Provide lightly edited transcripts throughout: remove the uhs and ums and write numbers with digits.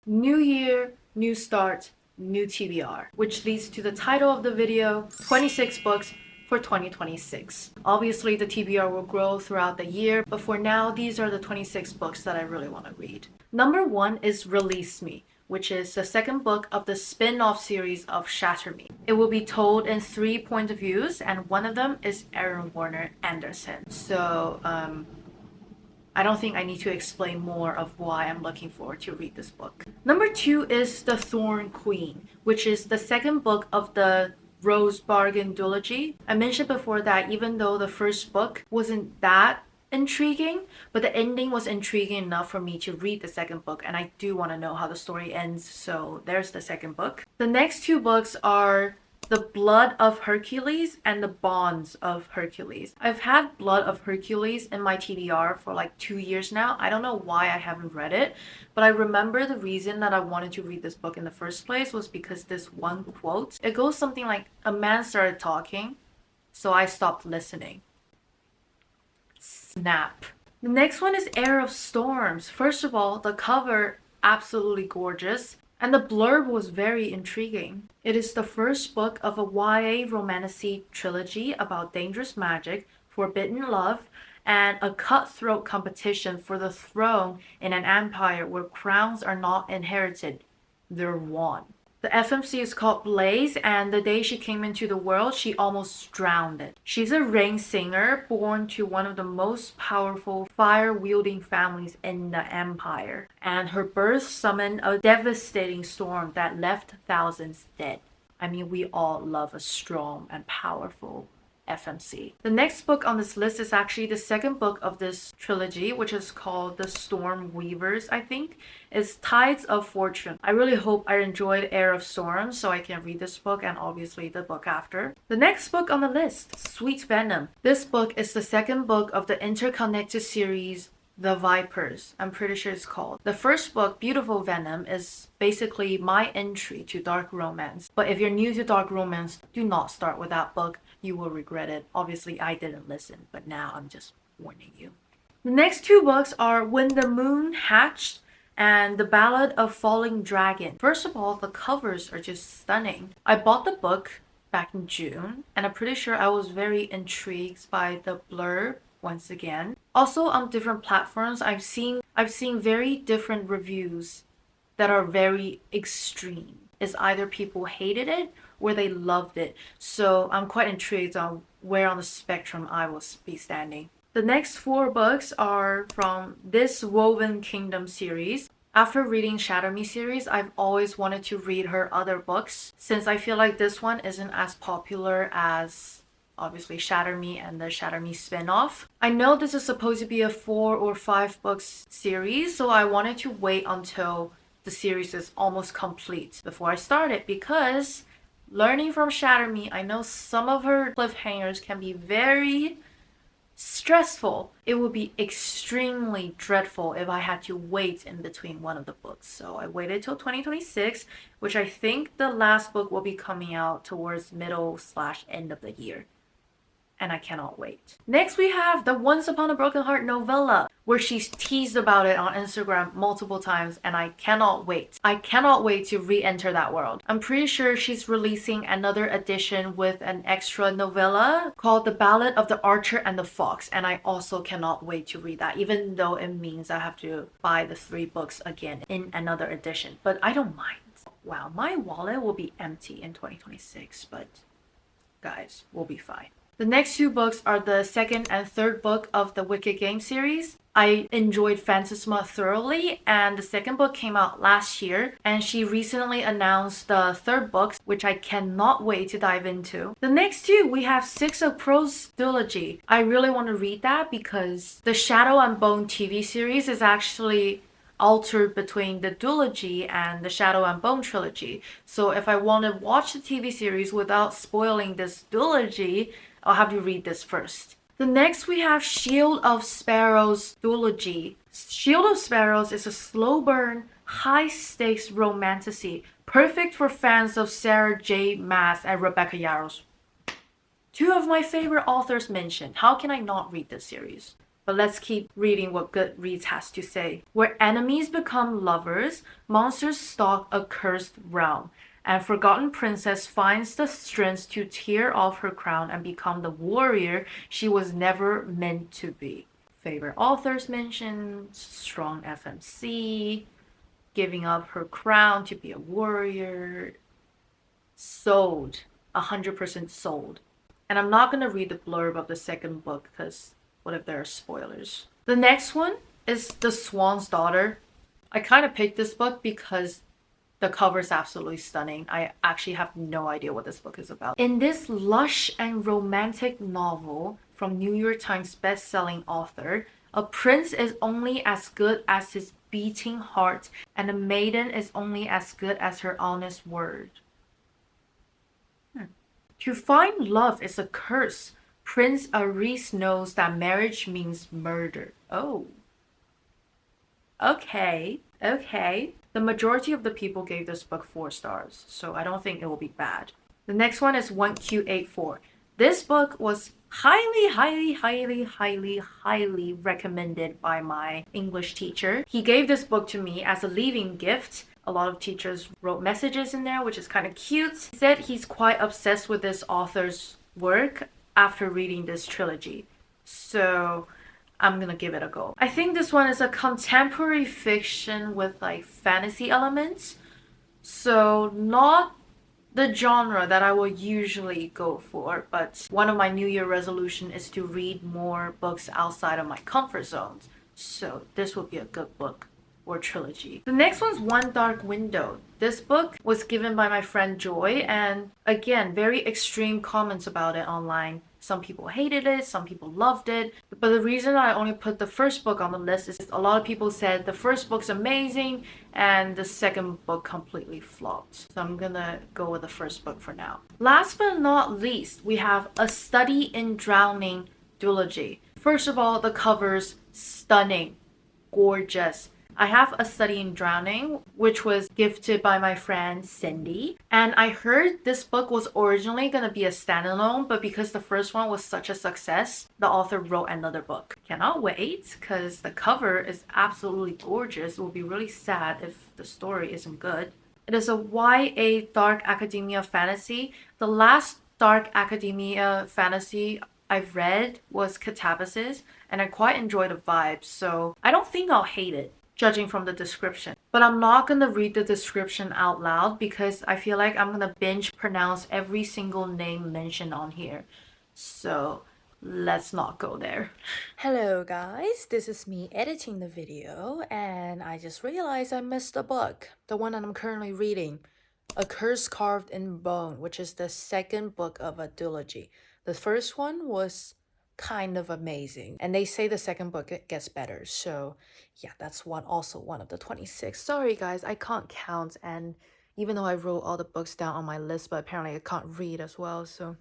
New year, new start, new TBR, which leads to the title of the video, 26 books for 2026. Obviously, the TBR will grow throughout the year, but for now, these are the 26 books that I really want to read. Number 1 is Release Me, which is the second book of the spin-off series of Shatter Me. It will be told in 3 points of views, and one of them is Aaron Warner Anderson. So, I don't think I need to explain more of why I'm looking forward to read this book. Number 2 is The Thorn Queen, which is the second book of the Rose Bargain duology. I mentioned before that even though the first book wasn't that intriguing, but the ending was intriguing enough for me to read the second book, and I do want to know how the story ends, so there's the second book. The next 2 books are The Blood of Hercules and The Bonds of Hercules. I've had Blood of Hercules in my TBR for like 2 years now. I don't know why I haven't read it, but I remember the reason that I wanted to read this book in the first place was because this one quote. It goes something like, "A man started talking, so I stopped listening." Snap. The next one is Heir of Storms. First of all, the cover, absolutely gorgeous. And the blurb was very intriguing. It is the first book of a YA romantasy trilogy about dangerous magic, forbidden love, and a cutthroat competition for the throne in an empire where crowns are not inherited, they're won. The FMC is called Blaze, and the day she came into the world, she almost drowned it. She's a rain singer born to one of the most powerful fire-wielding families in the empire, and her birth summoned a devastating storm that left thousands dead. I mean, we all love a strong and powerful FMC. The next book on this list is actually the second book of this trilogy, which is called The Storm Weavers, I think. It's Tides of Fortune. I really hope I enjoyed Heir of Storms so I can read this book and obviously the book after. The next book on the list, Sweet Venom. This book is the second book of the interconnected series The Vipers, I'm pretty sure it's called. The first book, Beautiful Venom, is basically my entry to dark romance. But if you're new to dark romance, do not start with that book. You will regret it. Obviously, I didn't listen, but now I'm just warning you. The next 2 books are When the Moon Hatched and The Ballad of Falling Dragon. First of all, the covers are just stunning. I bought the book back in June, and I'm pretty sure I was very intrigued by the blurb once again. Also, on different platforms, I've seen very different reviews that are very extreme. It's either people hated it or they loved it. So I'm quite intrigued on where on the spectrum I will be standing. The next 4 books are from this Woven Kingdom series. After reading Shatter Me series, I've always wanted to read her other books since I feel like this one isn't as popular as obviously Shatter Me and the Shatter Me spin-off. I know this is supposed to be a 4 or 5 books series, so I wanted to wait until the series is almost complete before I start it, because learning from Shatter Me, I know some of her cliffhangers can be very stressful. It would be extremely dreadful if I had to wait in between one of the books. So I waited till 2026, which I think the last book will be coming out towards middle/end of the year. And I cannot wait. Next we have the Once Upon a Broken Heart novella, where she's teased about it on Instagram multiple times, and I cannot wait. I cannot wait to re-enter that world. I'm pretty sure she's releasing another edition with an extra novella called The Ballad of the Archer and the Fox, and I also cannot wait to read that, even though it means I have to buy the 3 books again in another edition. But I don't mind. Wow, my wallet will be empty in 2026, but guys, we'll be fine. The next 2 books are the second and third book of the Wicked Game series. I enjoyed Phantasma thoroughly, and the second book came out last year, and she recently announced the third book, which I cannot wait to dive into. The next 2, we have Six of Crows duology. I really want to read that because the Shadow and Bone TV series is actually altered between the duology and the Shadow and Bone trilogy. So if I want to watch the TV series without spoiling this duology, I'll have to read this first. The next we have Shield of Sparrows duology. Shield of Sparrows is a slow burn, high stakes romantasy, perfect for fans of Sarah J. Maas and Rebecca Yarros. 2 of my favorite authors mentioned. How can I not read this series? But let's keep reading what Goodreads has to say. Where enemies become lovers, monsters stalk a cursed realm, and Forgotten Princess finds the strength to tear off her crown and become the warrior she was never meant to be. Favorite authors mentioned: strong FMC, giving up her crown to be a warrior. Sold. 100% sold. And I'm not going to read the blurb of the second book because what if there are spoilers? The next one is The Swan's Daughter. I kind of picked this book because the cover is absolutely stunning. I actually have no idea what this book is about. In this lush and romantic novel from New York Times best-selling author, a prince is only as good as his beating heart, and a maiden is only as good as her honest word. To find love is a curse. Prince Aris knows that marriage means murder. Oh. Okay. The majority of the people gave this book 4 stars, so I don't think it will be bad. The next one is 1Q84. This book was highly recommended by my English teacher. He gave this book to me as a leaving gift. A lot of teachers wrote messages in there, which is kind of cute. He said he's quite obsessed with this author's work after reading this trilogy. So I'm gonna give it a go. I think this one is a contemporary fiction with like fantasy elements. So not the genre that I will usually go for, but one of my New Year resolution is to read more books outside of my comfort zones. So this would be a good book or trilogy. The next one's One Dark Window. This book was given by my friend Joy, and again, very extreme comments about it online. Some people hated it, some people loved it. But the reason I only put the first book on the list is a lot of people said the first book's amazing and the second book completely flopped. So I'm gonna go with the first book for now. Last but not least, we have A Study in Drowning duology. First of all, the cover's stunning, gorgeous. I have A Study in Drowning, which was gifted by my friend Cindy. And I heard this book was originally going to be a standalone, but because the first one was such a success, the author wrote another book. Cannot wait, because the cover is absolutely gorgeous. It will be really sad if the story isn't good. It is a YA dark academia fantasy. The last dark academia fantasy I've read was Catabasis, and I quite enjoyed the vibes, so I don't think I'll hate it, judging from the description. But I'm not gonna read the description out loud because I feel like I'm gonna binge pronounce every single name mentioned on here. So let's not go there. Hello guys, this is me editing the video and I just realized I missed a book, the one that I'm currently reading, A Curse Carved in Bone, which is the second book of a duology. The first one was kind of amazing, and they say the second book gets better, so yeah, that's also one of the 26. Sorry guys, I can't count, and even though I wrote all the books down on my list, but apparently I can't read as well, so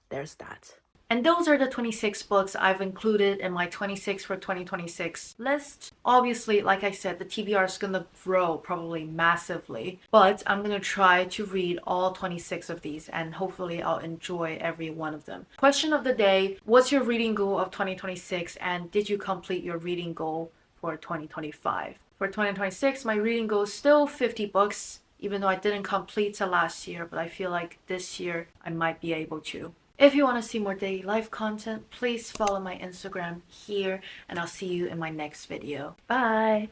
there's that. And those are the 26 books I've included in my 26 for 2026 list. Obviously, like I said, the TBR is gonna grow probably massively, but I'm gonna try to read all 26 of these and hopefully I'll enjoy every one of them. Question of the day: what's your reading goal of 2026, and did you complete your reading goal for 2025? For 2026, my reading goal is still 50 books, even though I didn't complete it last year, but I feel like this year I might be able to. If you want to see more daily life content, please follow my Instagram here, and I'll see you in my next video. Bye!